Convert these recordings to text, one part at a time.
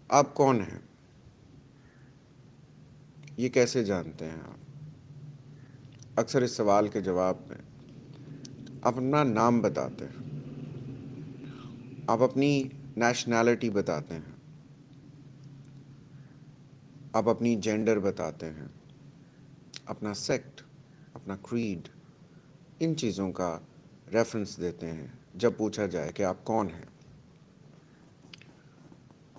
آپ کون ہیں؟ یہ کیسے جانتے ہیں آپ؟ اکثر اس سوال کے جواب میں آپ اپنا نام بتاتے ہیں، آپ اپنی نیشنلٹی بتاتے ہیں، آپ اپنی جینڈر بتاتے ہیں، اپنا سیکٹ، اپنا کریڈ، ان چیزوں کا ریفرنس دیتے ہیں جب پوچھا جائے کہ آپ کون ہیں۔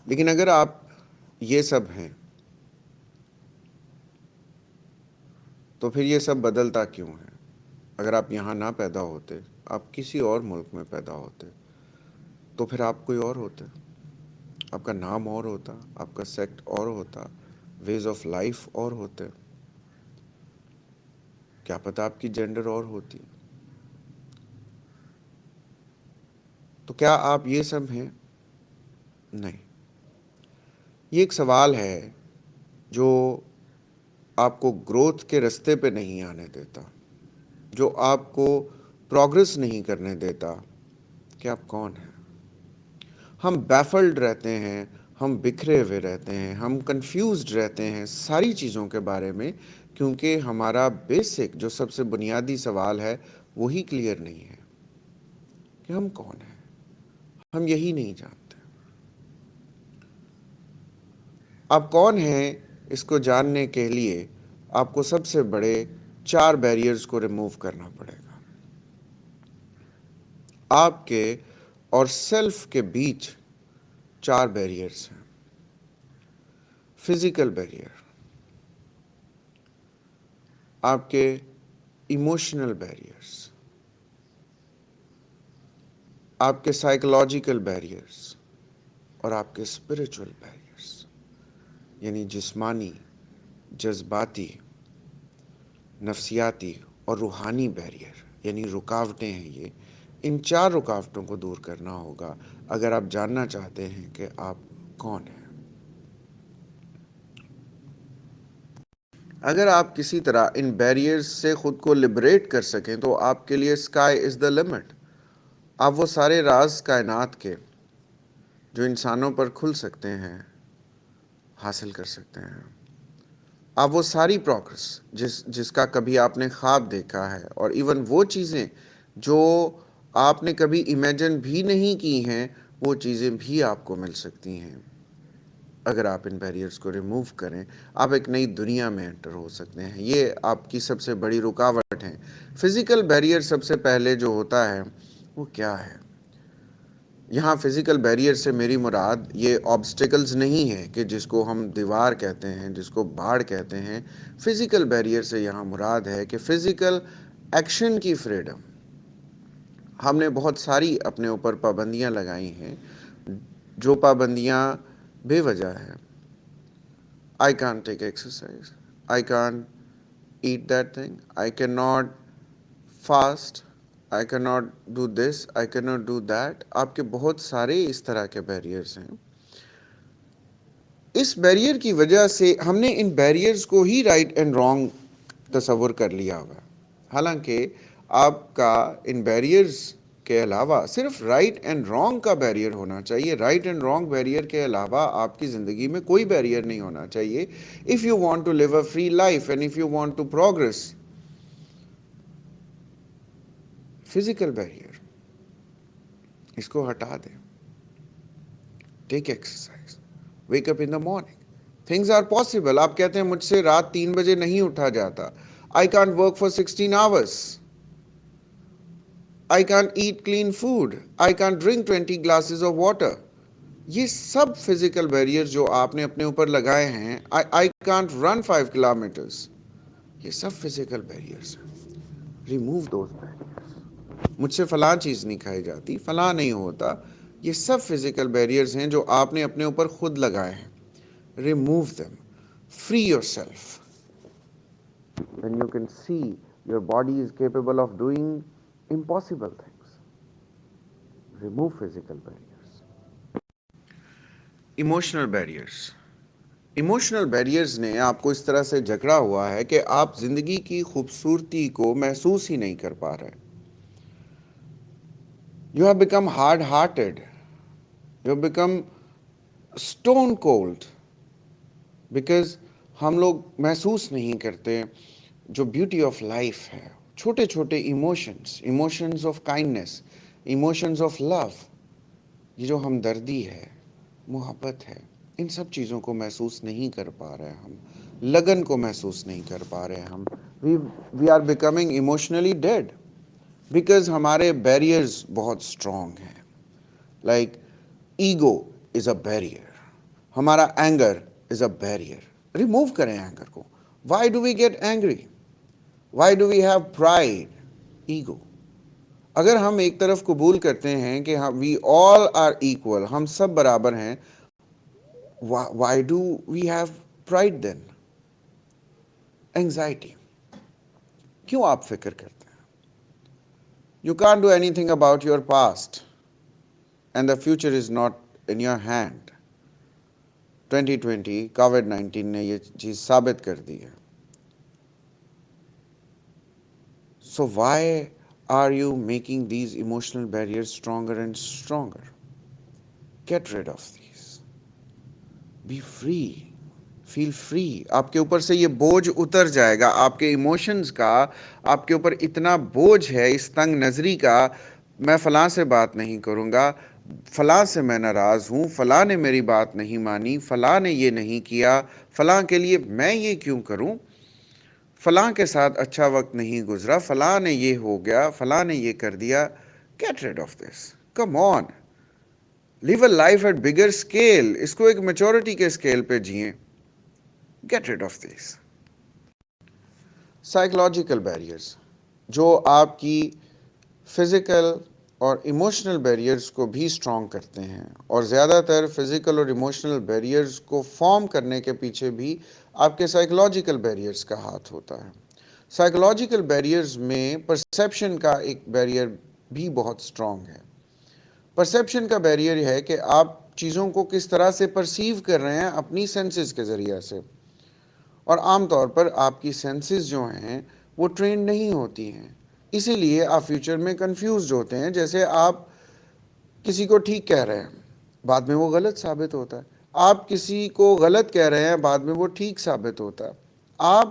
لیکن اگر آپ یہ سب ہیں تو پھر یہ سب بدلتا کیوں ہے؟ اگر آپ یہاں نہ پیدا ہوتے، آپ کسی اور ملک میں پیدا ہوتے، تو پھر آپ کوئی اور ہوتے، آپ کا نام اور ہوتا، آپ کا سیکٹ اور ہوتا، ویز آف لائف اور ہوتے، کیا پتہ آپ کی جینڈر اور ہوتی۔ تو کیا آپ یہ سب ہیں؟ نہیں۔ یہ ایک سوال ہے جو آپ کو گروتھ کے رستے پہ نہیں آنے دیتا، جو آپ کو پروگرس نہیں کرنے دیتا کہ آپ کون ہیں۔ ہم بیفلڈ رہتے ہیں، ہم بکھرے ہوئے رہتے ہیں، ہم کنفیوزڈ رہتے ہیں ساری چیزوں کے بارے میں، کیونکہ ہمارا بیسک جو سب سے بنیادی سوال ہے وہی کلیئر نہیں ہے کہ ہم کون ہیں۔ ہم یہی نہیں جانتے۔ آپ کون ہیں اس کو جاننے کے لیے آپ کو سب سے بڑے 4 بیریئرز کو ریموو کرنا پڑے گا۔ آپ کے اور سیلف کے بیچ 4 بیریئرز ہیں۔ فزیکل بیریئر، آپ کے ایموشنل بیریئرز، آپ کے سائیکولوجیکل بیریئرز اور آپ کے اسپریچول بیریئرز، یعنی جسمانی، جذباتی، نفسیاتی اور روحانی بیریئر، یعنی رکاوٹیں ہیں۔ یہ ان 4 رکاوٹوں کو دور کرنا ہوگا اگر آپ جاننا چاہتے ہیں کہ آپ کون ہیں۔ اگر آپ کسی طرح ان بیریئرز سے خود کو لبریٹ کر سکیں تو آپ کے لیے اسکائی از دا لمٹ۔ آپ وہ سارے راز کائنات کے جو انسانوں پر کھل سکتے ہیں حاصل کر سکتے ہیں۔ آپ وہ ساری پروگرس جس کا کبھی آپ نے خواب دیکھا ہے، اور ایون وہ چیزیں جو آپ نے کبھی امیجن بھی نہیں کی ہیں، وہ چیزیں بھی آپ کو مل سکتی ہیں اگر آپ ان بیریئرز کو ریموو کریں۔ آپ ایک نئی دنیا میں انٹر ہو سکتے ہیں۔ یہ آپ کی سب سے بڑی رکاوٹ ہے۔ فزیکل بیریئر سب سے پہلے جو ہوتا ہے وہ کیا ہے؟ یہاں فزیکل بیریئر سے میری مراد یہ آبسٹیکلز نہیں ہے کہ جس کو ہم دیوار کہتے ہیں، جس کو باڑ کہتے ہیں۔ فزیکل بیریئر سے یہاں مراد ہے کہ فزیکل ایکشن کی فریڈم۔ ہم نے بہت ساری اپنے اوپر پابندیاں لگائی ہیں جو پابندیاں بے وجہ ہیں۔ I can't take exercise. I can't eat that thing. I cannot fast. I cannot do this. I cannot do that. آپ کے بہت سارے اس طرح کے بیریئرز ہیں۔ اس بیریئر کی وجہ سے ہم نے ان بیریئرز کو ہی رائٹ اینڈ رانگ تصور کر لیا ہوا، حالانکہ آپ کا ان بیریئرز کے علاوہ صرف رائٹ اینڈ رانگ کا بیریئر ہونا چاہیے۔ رائٹ اینڈ رانگ بیریئر کے علاوہ آپ کی زندگی میں کوئی بیریئر نہیں ہونا چاہیے۔ if you want to live a free life and if you want to progress، physical barrier اس کو ہٹا دیں۔ Take exercise, wake up in the morning, things are possible. آپ کہتے ہیں مجھ سے رات 3 بجے نہیں اٹھا جاتا، I can't work for 16 hours، I can't eat clean food, I can't drink 20 glasses of water۔ یہ سب فزیکل بیریئر جو آپ نے اپنے اوپر لگائے ہیں، I can't run 5 kilometers، یہ سب فزیکل بیریئرز ہیں۔ Remove those barriers. مجھ سے فلاں چیز نہیں کھائی جاتی، فلاں نہیں ہوتا، یہ سب فزیکل بیریئرز ہیں جو آپ نے اپنے اوپر خود لگائے ہیں۔ Remove them، free yourself۔ Then you can see your body is capable of doing impossible things۔ Remove physical barriers۔ Emotional barriers. Emotional barriers نے آپ کو اس طرح سے جکڑا ہوا ہے کہ آپ زندگی کی خوبصورتی کو محسوس ہی نہیں کر پا رہے۔ You have become hard hearted، you have become stone cold, because ہم لوگ محسوس نہیں کرتے جو بیوٹی آف لائف ہے، چھوٹے چھوٹے emotions of kindness, emotions of love, یہ جو ہمدردی ہے، محبت ہے، ان سب چیزوں کو محسوس نہیں کر پا رہے ہم، لگن کو محسوس نہیں کر پا رہے ہم. We are becoming emotionally dead because ہمارے بیریئرز بہت اسٹرانگ ہیں. Like ego is a barrier, ہمارا anger is a barrier. Remove کریں اینگر کو. Why do we get angry? Why do we have pride? Ego. اگر ہم ایک طرف قبول کرتے ہیں کہ وی آل آر ایکول، ہم سب برابر ہیں، why do we have pride then? Anxiety. کیوں آپ فکر کرتے ہیں؟ You can't do anything about your past and the future is not in your hand. 2020 کووڈ-19 نے یہ چیز ثابت کر دی ہے. So why are you making these emotional barriers stronger and stronger? Get rid of these. Be free. Feel free. آپ کے اوپر سے یہ بوجھ اتر جائے گا. آپ کے ایموشنز کا آپ کے اوپر اتنا بوجھ ہے اس تنگ نظری کا، میں فلاں سے بات نہیں کروں گا، فلاں سے میں ناراض ہوں، فلاں نے میری بات نہیں مانی، فلاں نے یہ نہیں کیا، فلاں کے لیے میں یہ کیوں کروں، فلاں کے ساتھ اچھا وقت نہیں گزرا، فلاں نے یہ ہو گیا، فلاں نے یہ کر دیا. Get rid of this. Come on, live a life at bigger scale. اس کو ایک میچورٹی کے اسکیل پہ جئیں. Get rid of this. Psychological barriers جو آپ کی فزیکل اور ایموشنل بیریئرز کو بھی اسٹرانگ کرتے ہیں، اور زیادہ تر فزیکل اور ایموشنل بیریئرز کو فارم کرنے کے پیچھے بھی آپ کے سائیکولوجیکل بیریئرز کا ہاتھ ہوتا ہے. سائیکولوجیکل بیریئرز میں پرسیپشن کا ایک بیریئر بھی بہت اسٹرانگ ہے. پرسیپشن کا بیریئر یہ ہے کہ آپ چیزوں کو کس طرح سے پرسیو کر رہے ہیں اپنی سینسز کے ذریعے سے، اور عام طور پر آپ کی سینسز جو ہیں وہ ٹرینڈ نہیں ہوتی ہیں. اسی لیے آپ فیوچر میں کنفیوزڈ ہوتے ہیں. جیسے آپ کسی کو ٹھیک کہہ رہے ہیں، بعد میں وہ غلط ثابت ہوتا ہے. آپ کسی کو غلط کہہ رہے ہیں، بعد میں وہ ٹھیک ثابت ہوتا ہے. آپ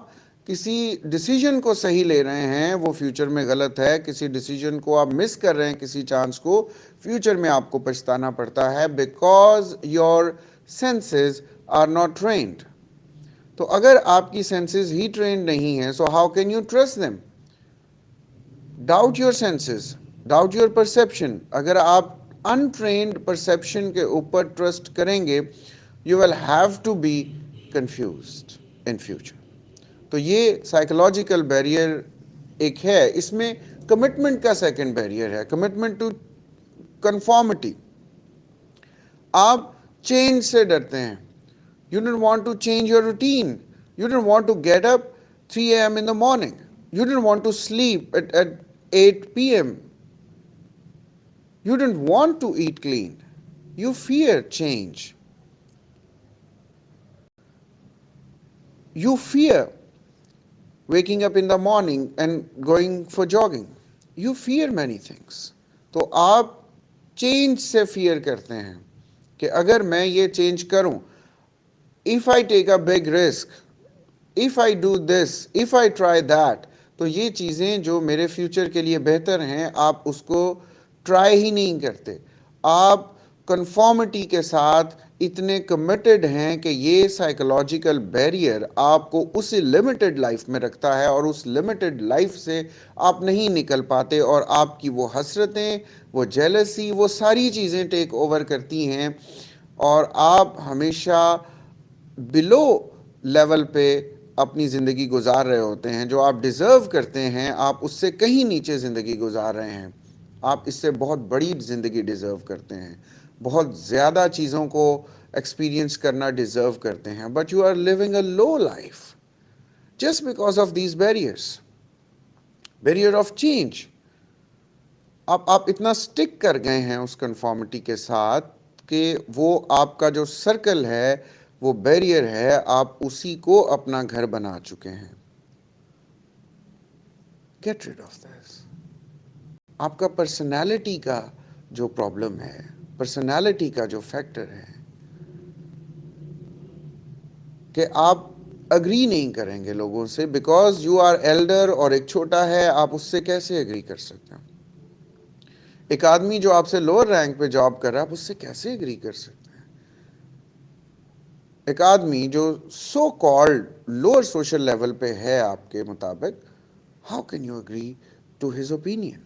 کسی ڈیسیجن کو صحیح لے رہے ہیں، وہ فیوچر میں غلط ہے. کسی ڈیسیجن کو آپ مس کر رہے ہیں، کسی چانس کو، فیوچر میں آپ کو پچھتانا پڑتا ہے، because your senses are not trained. تو اگر آپ کی سینسز ہی ٹرینڈ نہیں ہیں، so how can you trust them? Doubt your senses, doubt your perception. اگر آپ انٹرینڈ پرسیپشن کے اوپر ٹرسٹ کریں گے، you will have to be confused in future. تو یہ سائیکولوجیکل بیریئر ایک ہے. اس میں کمٹمنٹ کا سیکنڈ بیریئر ہے، کمٹمنٹ ٹو کنفارمٹی. آپ چینج سے ڈرتے ہیں. You didn't want to change your routine. You didn't want to get up 3 a.m. in the morning. You didn't want to sleep at 8 p.m. You didn't want to eat clean. You fear change. You fear waking up in the morning and going for jogging. You fear many things. تو آپ change سے fair کرتے ہیں کہ اگر میں یہ change کروں، if I take a big risk, if I do this, if I try that، تو یہ چیزیں جو میرے فیوچر کے لیے بہتر ہیں، آپ اس کو ٹرائی ہی نہیں کرتے. آپ کنفارمٹی کے ساتھ اتنے کمیٹڈ ہیں کہ یہ سائیکولوجیکل بیریئر آپ کو اس لمیٹڈ لائف میں رکھتا ہے، اور اس لمیٹڈ لائف سے آپ نہیں نکل پاتے، اور آپ کی وہ حسرتیں، وہ جیلسی، وہ ساری چیزیں ٹیک اوور کرتی ہیں، اور آپ ہمیشہ بلو لیول پہ اپنی زندگی گزار رہے ہوتے ہیں. جو آپ ڈیزرو کرتے ہیں، آپ اس سے کہیں نیچے زندگی گزار رہے ہیں. آپ اس سے بہت بڑی زندگی ڈیزرو کرتے ہیں، بہت زیادہ چیزوں کو ایکسپیرینس کرنا ڈیزرو کرتے ہیں. But you are living a low life just because of these barriers. Barrier of change. آپ اتنا سٹک کر گئے ہیں اس کنفارمٹی کے ساتھ کہ وہ آپ کا جو سرکل ہے، وہ بیریئر ہے، آپ اسی کو اپنا گھر بنا چکے ہیں. Get rid of this. آپ کا پرسنالٹی کا جو پرابلم ہے، پرسنالٹی کا جو فیکٹر ہے، کہ آپ اگری نہیں کریں گے لوگوں سے بیکاز یو آر ایلڈر، اور ایک چھوٹا ہے، آپ اس سے کیسے اگری کر سکتے ہیں؟ ایک آدمی جو آپ سے لوور رینک پہ جاب کر رہا ہے، آپ اس سے کیسے اگری کر سکتے ہیں؟ ایک آدمی جو so called lower social level پہ ہے آپ کے مطابق، how can you agree to his opinion?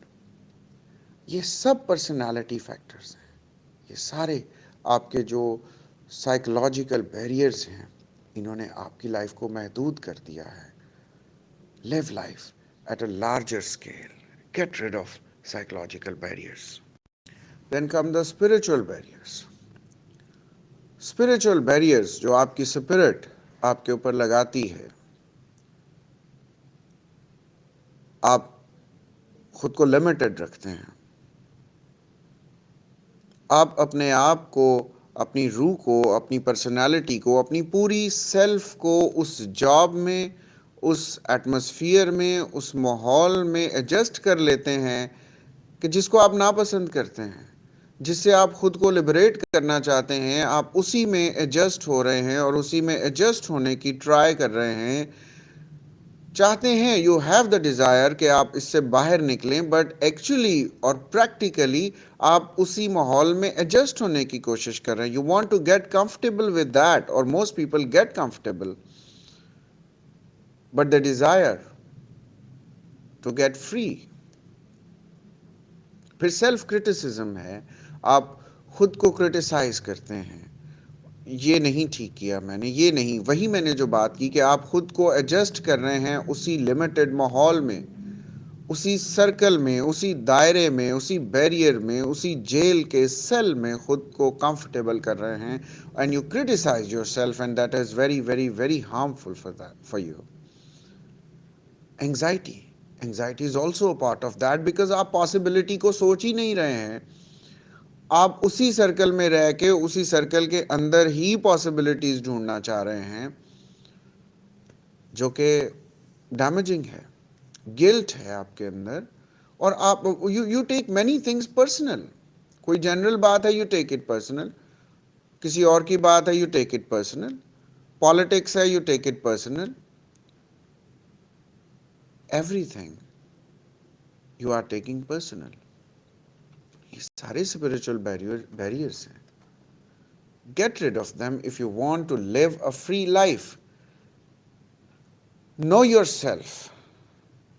یہ سب پرسنالٹی فیکٹرز ہیں، یہ سارے آپ کے جو سائیکولوجیکل بیریئرز ہیں، انہوں نے آپ کی لائف کو محدود کر دیا ہے. Live life at a larger scale. Get rid of psychological barriers. Then come the spiritual barriers. Spiritual barriers جو آپ کی spirit آپ کے اوپر لگاتی ہے. آپ خود کو لمیٹڈ رکھتے ہیں. آپ اپنے آپ کو، اپنی روح کو، اپنی پرسنالٹی کو، اپنی پوری سیلف کو اس جاب میں، اس ایٹماسفیئر میں، اس ماحول میں ایڈجسٹ کر لیتے ہیں کہ جس کو آپ ناپسند کرتے ہیں، جس سے آپ خود کو لبریٹ کرنا چاہتے ہیں، آپ اسی میں ایڈجسٹ ہو رہے ہیں اور اسی میں ایڈجسٹ ہونے کی ٹرائی کر رہے ہیں، چاہتے ہیں. یو ہیو دا ڈیزائر کہ آپ اس سے باہر نکلیں، بٹ ایکچولی اور پریکٹیکلی آپ اسی ماحول میں ایڈجسٹ ہونے کی کوشش کر رہے ہیں. You want to get comfortable with that, اور most people get comfortable, but the desire to get free. پھر سیلف کرٹیسزم ہے، آپ خود کو کرٹیسائز کرتے ہیں، یہ نہیں ٹھیک کیا میں نے، یہ نہیں، وہی میں نے جو بات کی کہ آپ خود کو ایڈجسٹ کر رہے ہیں اسی لمیٹڈ ماحول میں، اسی سرکل میں، اسی دائرے میں، اسی بیریئر میں، اسی جیل کے سیل میں خود کو کمفرٹیبل کر رہے ہیں. And you criticize yourself, and that is very very very harmful for you. Anxiety is also a part of that, because آپ پاسبلٹی کو سوچ ہی نہیں رہے ہیں. آپ اسی سرکل میں رہ کے، اسی سرکل کے اندر ہی پاسبلٹیز ڈھونڈنا چاہ رہے ہیں، جو کہ ڈیمیجنگ ہے. گلٹ ہے آپ کے اندر، اور آپ you take many things personal. کوئی جنرل بات ہے، یو ٹیک اٹ پرسنل. کسی اور کی بات ہے، you take it personal. Politics ہے، you take it personal. Everything you are taking personal. یہ سارے اسپرچل بیریئرس ہیں. Get rid of them if you want to live a free life. Know yourself.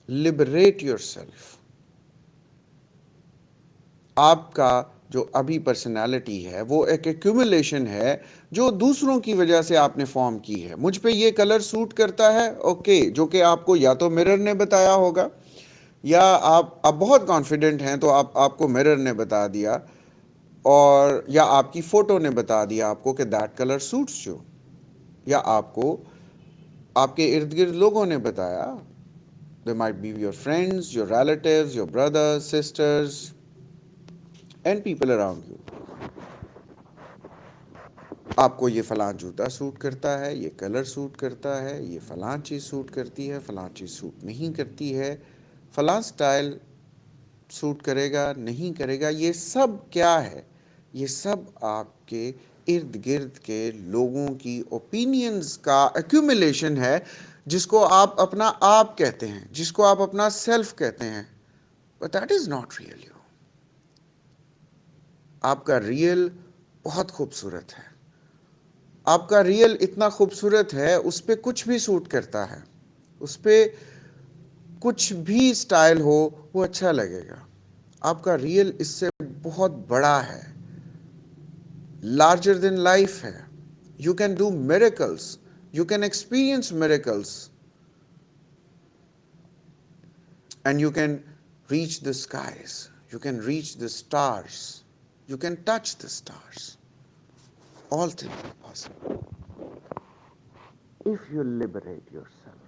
Liberate yourself. آپ کا جو ابھی personality ہے وہ ایک ایکومولیشن ہے جو دوسروں کی وجہ سے آپ نے فارم کی ہے. مجھ پہ یہ کلر سوٹ کرتا ہے، اوکے، جو کہ آپ کو یا تو مرر نے بتایا ہوگا، یا آپ بہت کانفیڈنٹ ہیں تو آپ کو مرر نے بتا دیا، اور یا آپ کی فوٹو نے بتا دیا آپ کو کہ دیٹ کلر سوٹس یو، یا آپ کو آپ کے ارد گرد لوگوں نے بتایا. They might be your friends, your relatives, your brothers, sisters, and people around you. آپ کو یہ فلاں جوتا سوٹ کرتا ہے، یہ کلر سوٹ کرتا ہے، یہ فلاں چیز سوٹ کرتی ہے، فلاں چیز سوٹ نہیں کرتی ہے، فلاں سٹائل سوٹ کرے گا، نہیں کرے گا. یہ سب کیا ہے؟ یہ سب آپ کے ارد گرد کے لوگوں کی اوپینینز کا ایکومولیشن ہے، جس کو آپ اپنا آپ کہتے ہیں، جس کو آپ اپنا سیلف کہتے ہیں. But that is not real you. آپ کا ریئل بہت خوبصورت ہے. آپ کا ریئل اتنا خوبصورت ہے، اس پہ کچھ بھی سوٹ کرتا ہے، اس پہ کچھ بھی سٹائل ہو وہ اچھا لگے گا. آپ کا ریئل اس سے بہت بڑا ہے، لارجر دین لائف ہے. You can do miracles, you can experience miracles, and you can reach the skies, you can reach the stars, you can touch the stars. All things are possible if you liberate yourself.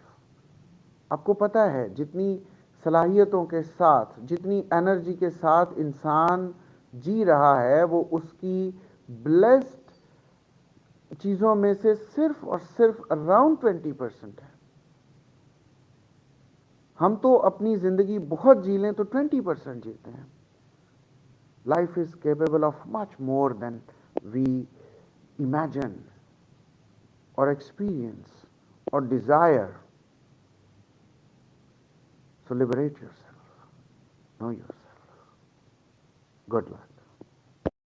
آپ کو پتا ہے جتنی صلاحیتوں کے ساتھ، جتنی energy کے ساتھ انسان جی رہا ہے، وہ اس کی بلیسڈ چیزوں میں سے صرف اور صرف اراؤنڈ 20% ہے. ہم تو اپنی زندگی بہت جی لیں تو 20% جیتے ہیں. Life is capable of much more than we imagine. or experience or desire. So liberate yourself. Know yourself. Good luck.